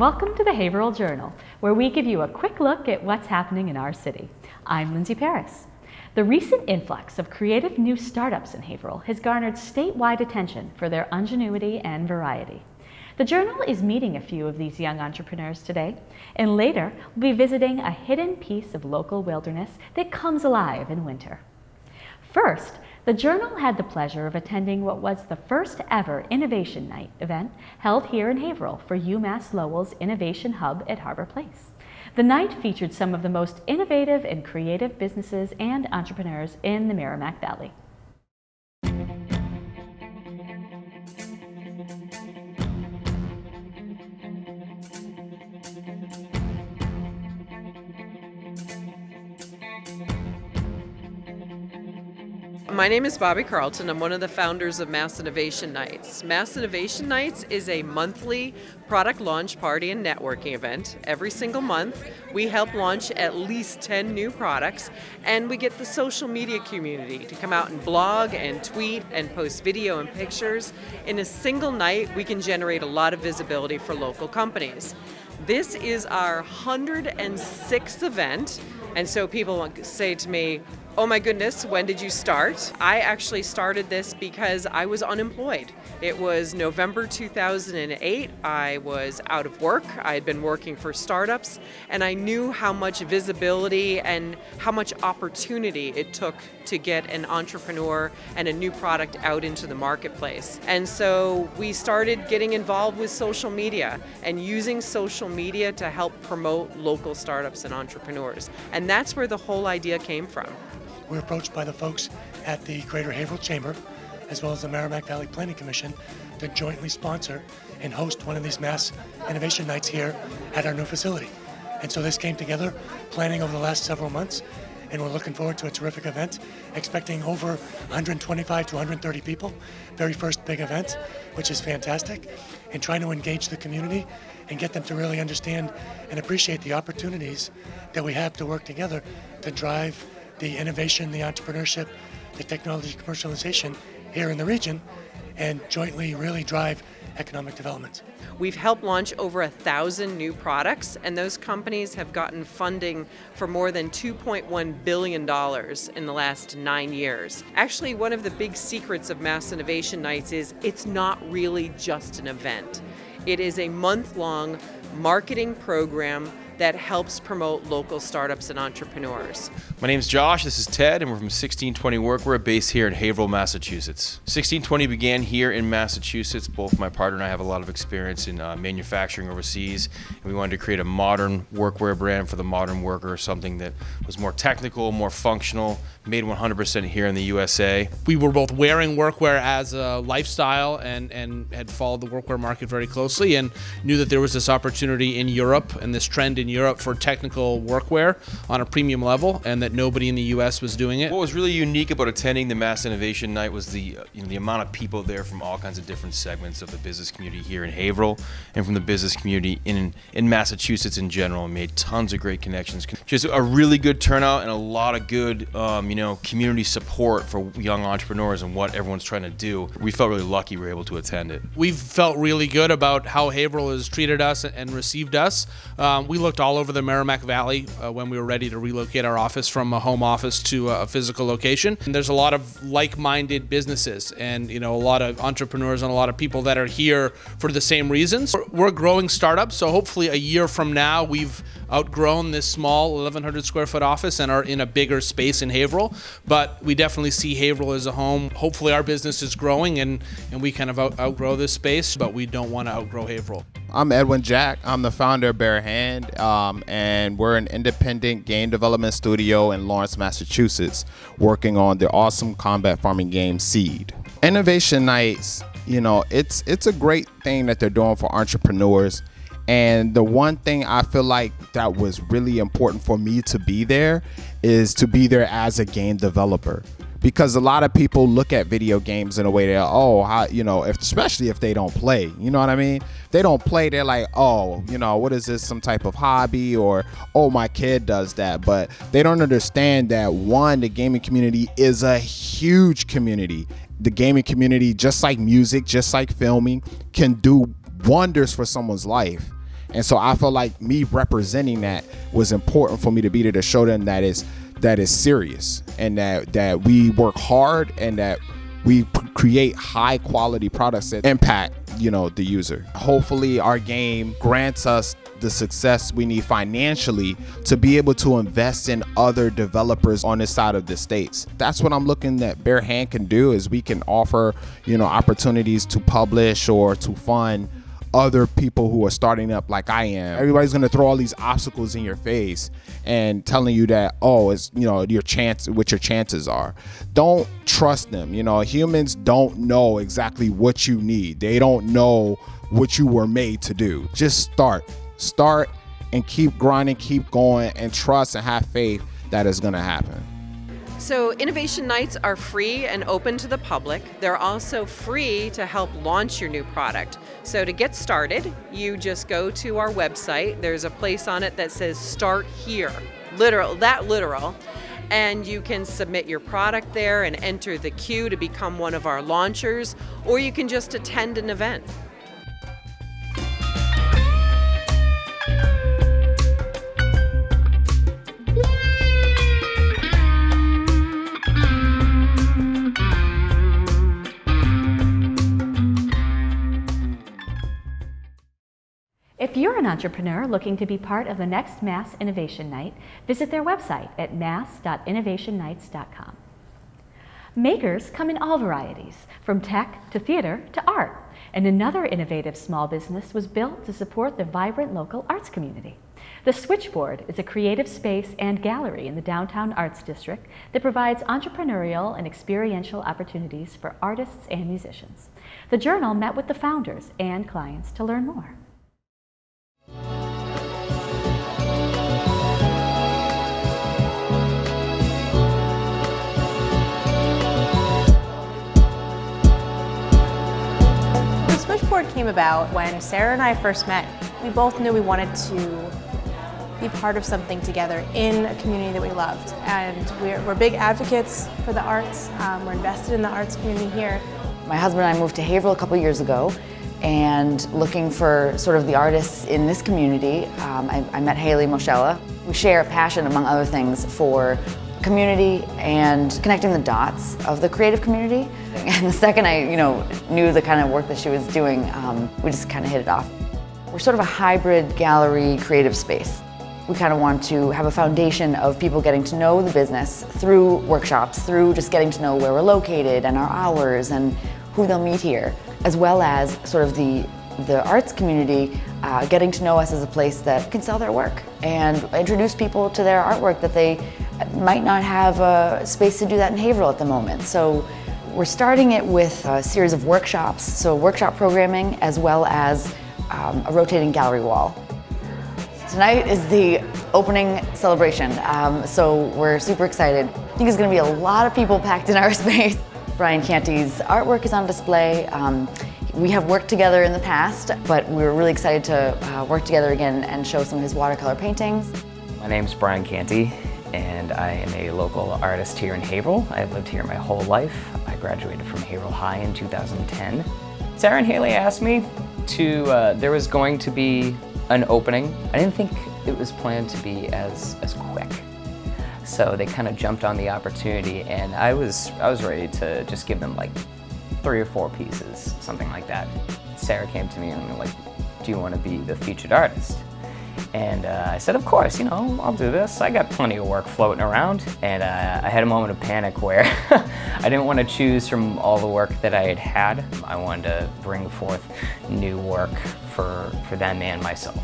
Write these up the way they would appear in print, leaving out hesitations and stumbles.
Welcome to the Haverhill Journal, where we give you a quick look at what's happening in our city. I'm Lindsay Paris. The recent influx of creative new startups in Haverhill has garnered statewide attention for their ingenuity and variety. The Journal is meeting a few of these young entrepreneurs today, and later we'll be visiting a hidden piece of local wilderness that comes alive in winter. First, the Journal had the pleasure of attending what was the first ever Innovation Night event held here in Haverhill for UMass Lowell's Innovation Hub at Harbor Place. The night featured some of the most innovative and creative businesses and entrepreneurs in the Merrimack Valley. My name is Bobby Carlton. I'm one of the founders of Mass Innovation Nights. Mass Innovation Nights is a monthly product launch party and networking event. Every single month, we help launch at least 10 new products, and we get the social media community to come out and blog and tweet and post video and pictures. In a single night, we can generate a lot of visibility for local companies. This is our 106th event, and so people say to me, "Oh my goodness, when did you start?" I actually started this because I was unemployed. It was November 2008. I was out of work. I had been working for startups, and I knew how much visibility and how much opportunity it took to get an entrepreneur and a new product out into the marketplace. And so we started getting involved with social media and using social media to help promote local startups and entrepreneurs. And that's where the whole idea came from. We're approached by the folks at the Greater Haverhill Chamber, as well as the Merrimack Valley Planning Commission, to jointly sponsor and host one of these Mass Innovation Nights here at our new facility. And so this came together, planning over the last several months, and we're looking forward to a terrific event, expecting over 125 to 130 people. Very first big event, which is fantastic, and trying to engage the community and get them to really understand and appreciate the opportunities that we have to work together to drive the innovation, the entrepreneurship, the technology commercialization here in the region, and jointly really drive economic development. We've helped launch over 1,000 new products, and those companies have gotten funding for more than $2.1 billion in the last 9 years. Actually, one of the big secrets of Mass Innovation Nights is it's not really just an event. It is a month-long marketing program that helps promote local startups and entrepreneurs. My name's Josh, this is Ted, and we're from 1620 Workwear, based here in Haverhill, Massachusetts. 1620 began here in Massachusetts. Both my partner and I have a lot of experience in manufacturing overseas, and we wanted to create a modern workwear brand for the modern worker, something that was more technical, more functional, made 100% here in the USA. We were both wearing workwear as a lifestyle and had followed the workwear market very closely and knew that there was this opportunity in Europe and this trend in Europe for technical workwear on a premium level, and that nobody in the US was doing it. What was really unique about attending the Mass Innovation Night was the amount of people there from all kinds of different segments of the business community here in Haverhill and from the business community in Massachusetts in general, and made tons of great connections. Just a really good turnout and a lot of good community support for young entrepreneurs and what everyone's trying to do. We felt really lucky we were able to attend it. We've felt really good about how Haverhill has treated us and received us. We looked all over the Merrimack Valley when we were ready to relocate our office from a home office to a physical location. And there's a lot of like-minded businesses and a lot of entrepreneurs and a lot of people that are here for the same reasons. We're a growing startup, so hopefully a year from now we've outgrown this small 1,100 square foot office and are in a bigger space in Haverhill. But we definitely see Haverhill as a home. Hopefully our business is growing and we kind of outgrow this space, but we don't want to outgrow Haverhill. I'm Edwin Jack. I'm the founder of Bare Hand, and we're an independent game development studio in Lawrence, Massachusetts, working on the awesome combat farming game Seed. Innovation Nights, it's a great thing that they're doing for entrepreneurs. And the one thing I feel like that was really important for me to be there is to be there as a game developer. Because a lot of people look at video games in a way that, especially if they don't play, you know what I mean? They don't play, they're like, what is this, some type of hobby, or, my kid does that. But they don't understand that, one, the gaming community is a huge community. The gaming community, just like music, just like filming, can do wonders for someone's life. And so I feel like me representing that was important for me to be there to show them that is serious, and that we work hard, and that we create high quality products that impact, you know, the user. Hopefully our game grants us the success we need financially to be able to invest in other developers on this side of the states. That's what I'm looking that Bare Hand can do, is we can offer, you know, opportunities to publish or to fund other people who are starting up like I am. Everybody's gonna throw all these obstacles in your face and telling you that, oh, it's, you know, what your chances are. Don't trust them. You know, humans don't know exactly what you need. They don't know what you were made to do. Just start and keep grinding, keep going, and trust and have faith that it's gonna happen. So Innovation Nights are free and open to the public. They're also free to help launch your new product. So to get started, you just go to our website. There's a place on it that says Start Here, literal, and you can submit your product there and enter the queue to become one of our launchers, or you can just attend an event. If you're an entrepreneur looking to be part of the next Mass Innovation Night, visit their website at mass.innovationnights.com. Makers come in all varieties, from tech to theater to art, and another innovative small business was built to support the vibrant local arts community. The Switchboard is a creative space and gallery in the downtown arts district that provides entrepreneurial and experiential opportunities for artists and musicians. The Journal met with the founders and clients to learn more. Switchboard came about when Sarah and I first met. We both knew we wanted to be part of something together in a community that we loved. And we're big advocates for the arts. We're invested in the arts community here. My husband and I moved to Haverhill a couple years ago, and looking for sort of the artists in this community, I met Haley Moschella. We share a passion, among other things, for community and connecting the dots of the creative community. And the second I knew the kind of work that she was doing, we just kind of hit it off. We're sort of a hybrid gallery creative space. We kind of want to have a foundation of people getting to know the business through workshops, through just getting to know where we're located and our hours and who they'll meet here, as well as sort of the arts community getting to know us as a place that can sell their work and introduce people to their artwork that they might not have a space to do that in Haverhill at the moment. So we're starting it with a series of workshops, so workshop programming as well as a rotating gallery wall. Tonight is the opening celebration, so we're super excited. I think there's going to be a lot of people packed in our space. Brian Canty's artwork is on display. We have worked together in the past, but we're really excited to work together again and show some of his watercolor paintings. My name's Brian Canty, and I am a local artist here in Haverhill. I've lived here my whole life. I graduated from Haverhill High in 2010. Sarah and Haley asked me to, there was going to be an opening. I didn't think it was planned to be as quick. So they kind of jumped on the opportunity, and I was ready to just give them like 3 or 4 pieces, something like that. Sarah came to me and was like, do you want to be the featured artist? And I said, of course, I'll do this. I got plenty of work floating around. And I had a moment of panic where I didn't want to choose from all the work that I had. I wanted to bring forth new work for them and myself.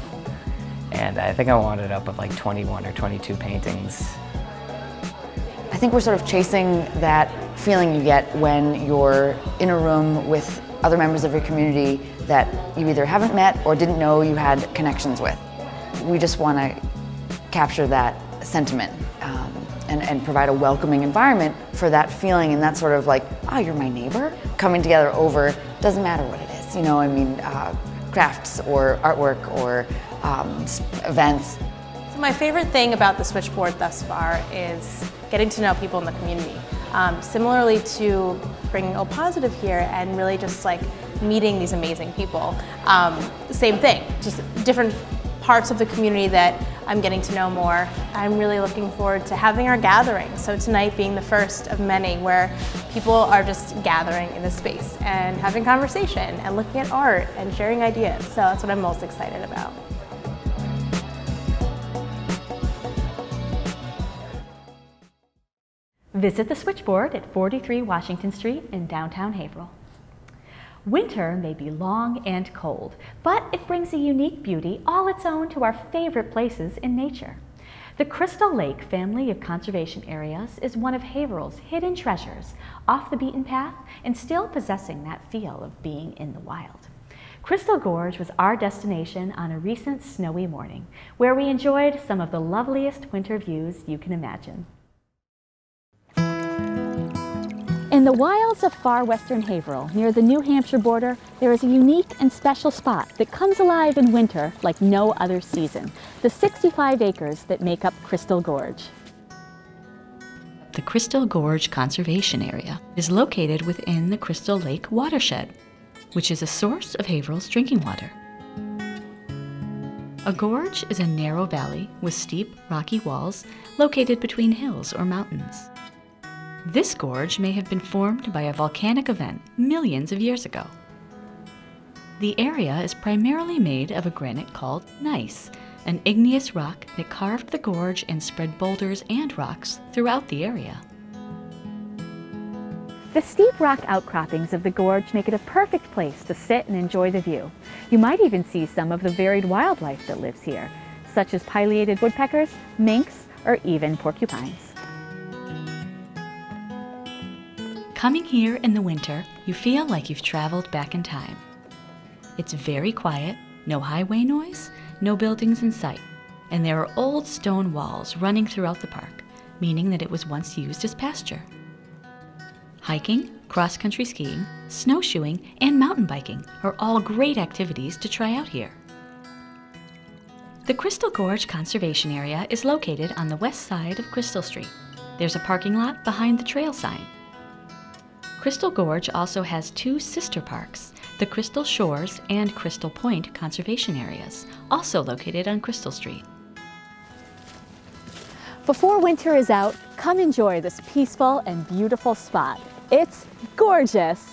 And I think I wound up with like 21 or 22 paintings. I think we're sort of chasing that feeling you get when you're in a room with other members of your community that you either haven't met or didn't know you had connections with. We just want to capture that sentiment and provide a welcoming environment for that feeling and that sort of like, oh, you're my neighbor? Coming together over, doesn't matter what it is, crafts or artwork or events. So my favorite thing about the Switchboard thus far is getting to know people in the community. Similarly to bringing O Positive here and really just like meeting these amazing people. Same thing, just different parts of the community that I'm getting to know more. I'm really looking forward to having our gathering. So tonight being the first of many where people are just gathering in this space and having conversation and looking at art and sharing ideas. So that's what I'm most excited about. Visit the Switchboard at 43 Washington Street in downtown Haverhill. Winter may be long and cold, but it brings a unique beauty all its own to our favorite places in nature. The Crystal Lake family of conservation areas is one of Haverhill's hidden treasures, off the beaten path and still possessing that feel of being in the wild. Crystal Gorge was our destination on a recent snowy morning, where we enjoyed some of the loveliest winter views you can imagine. In the wilds of far western Haverhill, near the New Hampshire border, there is a unique and special spot that comes alive in winter like no other season, the 65 acres that make up Crystal Gorge. The Crystal Gorge Conservation Area is located within the Crystal Lake watershed, which is a source of Haverhill's drinking water. A gorge is a narrow valley with steep, rocky walls located between hills or mountains. This gorge may have been formed by a volcanic event millions of years ago. The area is primarily made of a granite called gneiss, an igneous rock that carved the gorge and spread boulders and rocks throughout the area. The steep rock outcroppings of the gorge make it a perfect place to sit and enjoy the view. You might even see some of the varied wildlife that lives here, such as pileated woodpeckers, minks, or even porcupines. Coming here in the winter, you feel like you've traveled back in time. It's very quiet, no highway noise, no buildings in sight, and there are old stone walls running throughout the park, meaning that it was once used as pasture. Hiking, cross-country skiing, snowshoeing, and mountain biking are all great activities to try out here. The Crystal Gorge Conservation Area is located on the west side of Crystal Street. There's a parking lot behind the trail sign. Crystal Gorge also has two sister parks, the Crystal Shores and Crystal Point conservation areas, also located on Crystal Street. Before winter is out, come enjoy this peaceful and beautiful spot. It's gorgeous!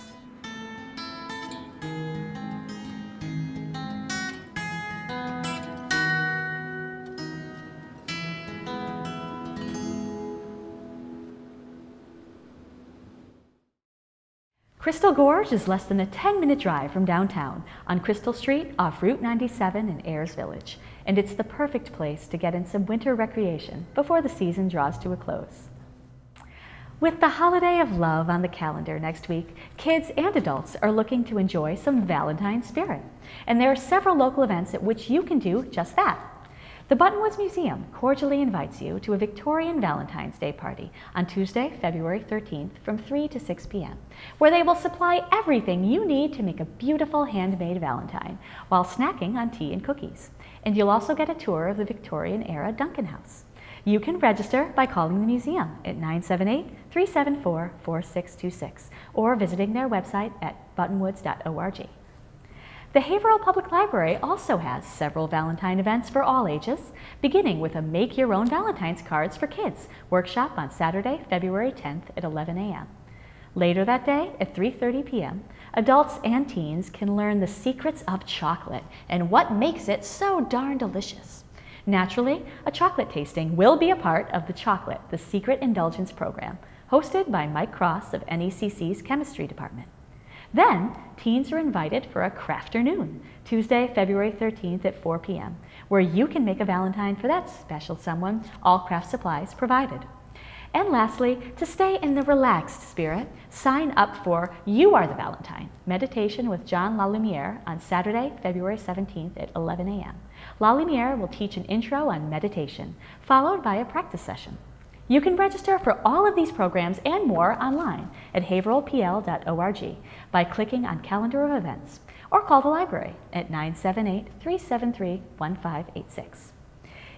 Crystal Gorge is less than a 10-minute drive from downtown on Crystal Street off Route 97 in Ayers Village, and it's the perfect place to get in some winter recreation before the season draws to a close. With the holiday of love on the calendar next week, kids and adults are looking to enjoy some Valentine spirit, and there are several local events at which you can do just that. The Buttonwoods Museum cordially invites you to a Victorian Valentine's Day party on Tuesday, February 13th from 3 to 6 p.m., where they will supply everything you need to make a beautiful handmade Valentine while snacking on tea and cookies. And you'll also get a tour of the Victorian-era Duncan House. You can register by calling the museum at 978-374-4626 or visiting their website at buttonwoods.org. The Haverhill Public Library also has several Valentine events for all ages, beginning with a Make Your Own Valentine's Cards for Kids workshop on Saturday, February 10th at 11 a.m. Later that day at 3:30 p.m., adults and teens can learn the secrets of chocolate and what makes it so darn delicious. Naturally, a chocolate tasting will be a part of the Chocolate, the Secret Indulgence program, hosted by Mike Cross of NECC's Chemistry Department. Then, teens are invited for a Crafternoon, Tuesday, February 13th at 4 p.m., where you can make a Valentine for that special someone, all craft supplies provided. And lastly, to stay in the relaxed spirit, sign up for You Are the Valentine, meditation with John LaLumiere on Saturday, February 17th at 11 a.m. LaLumiere will teach an intro on meditation, followed by a practice session. You can register for all of these programs and more online at haverhillpl.org by clicking on Calendar of Events, or call the library at 978-373-1586.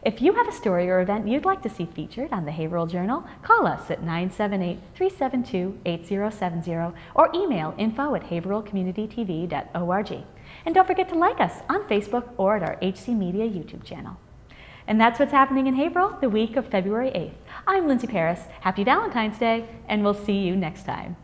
If you have a story or event you'd like to see featured on the Haverhill Journal, call us at 978-372-8070 or email info@haverhillcommunitytv.org. And don't forget to like us on Facebook or at our HC Media YouTube channel. And that's what's happening in Haverhill the week of February 8th. I'm Lindsay Paris. Happy Valentine's Day, and we'll see you next time.